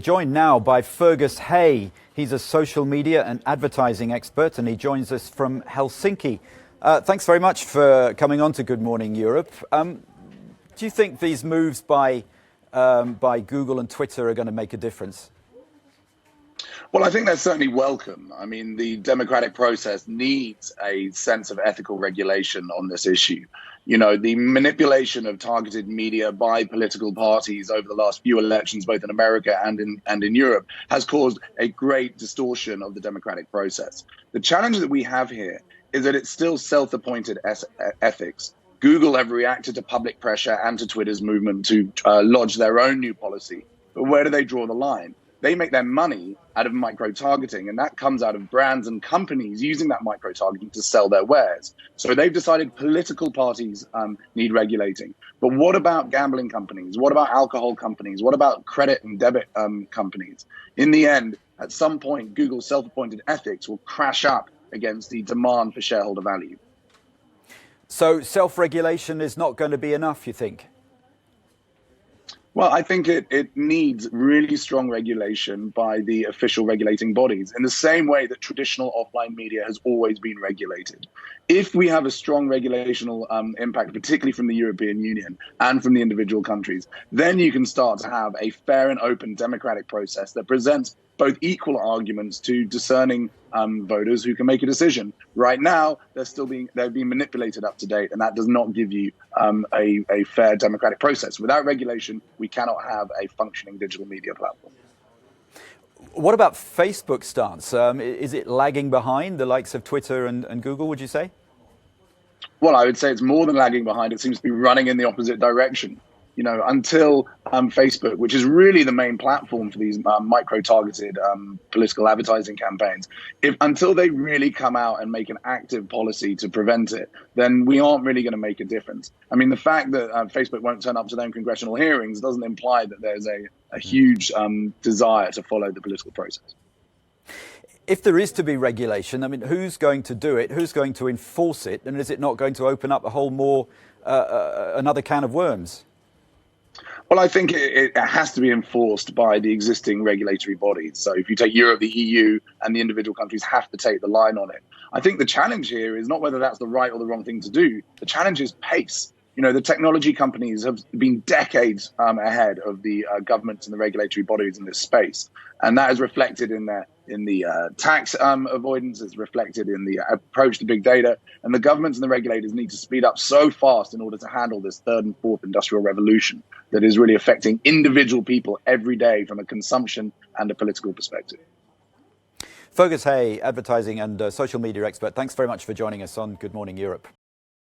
joined now by Fergus Hay. He's a social media and advertising expert, and he joins us from Helsinki. Thanks very much for coming on to Good Morning Europe. Do you think these moves by Google and Twitter are going to make a difference? Well, I think they're certainly welcome. I mean, the democratic process needs a sense of ethical regulation on this issue. You know, the manipulation of targeted media by political parties over the last few elections, both in America and in Europe, has caused a great distortion of the democratic process. The challenge that we have here is that it's still self-appointed ethics. Google have reacted to public pressure and to Twitter's movement to lodge their own new policy. But where do they draw the line? They make their money out of micro-targeting, and that comes out of brands and companies using that micro-targeting to sell their wares. So they've decided political parties need regulating. But what about gambling companies? What about alcohol companies? What about credit and debit companies? In the end, at some point, Google's self-appointed ethics will crash up against the demand for shareholder value. So self-regulation is not going to be enough, you think? Well, I think it needs really strong regulation by the official regulating bodies in the same way that traditional offline media has always been regulated. If we have a strong regulational impact, particularly from the European Union and from the individual countries, then you can start to have a fair and open democratic process that presents both equal arguments to discerning voters who can make a decision. Right now, they're being manipulated up to date, and that does not give you a fair democratic process. Without regulation, we cannot have a functioning digital media platform. What about Facebook's stance? Is it lagging behind the likes of Twitter and Google, would you say? Well, I would say it's more than lagging behind. It seems to be running in the opposite direction. You know, until Facebook, which is really the main platform for these micro-targeted political advertising campaigns, until they really come out and make an active policy to prevent it, then we aren't really going to make a difference. I mean, the fact that Facebook won't turn up to their own congressional hearings doesn't imply that there's a huge desire to follow the political process. If there is to be regulation, I mean, who's going to do it? Who's going to enforce it? And is it not going to open up a whole another can of worms? Well, I think it has to be enforced by the existing regulatory bodies. So if you take Europe, the EU and the individual countries have to take the line on it. I think the challenge here is not whether that's the right or the wrong thing to do. The challenge is pace. You know, the technology companies have been decades ahead of the governments and the regulatory bodies in this space. And that is reflected in the tax avoidance, is reflected in the approach to big data. And the governments and the regulators need to speed up so fast in order to handle this third and fourth industrial revolution that is really affecting individual people every day from a consumption and a political perspective. Fergus Hay, advertising and social media expert, thanks very much for joining us on Good Morning Europe.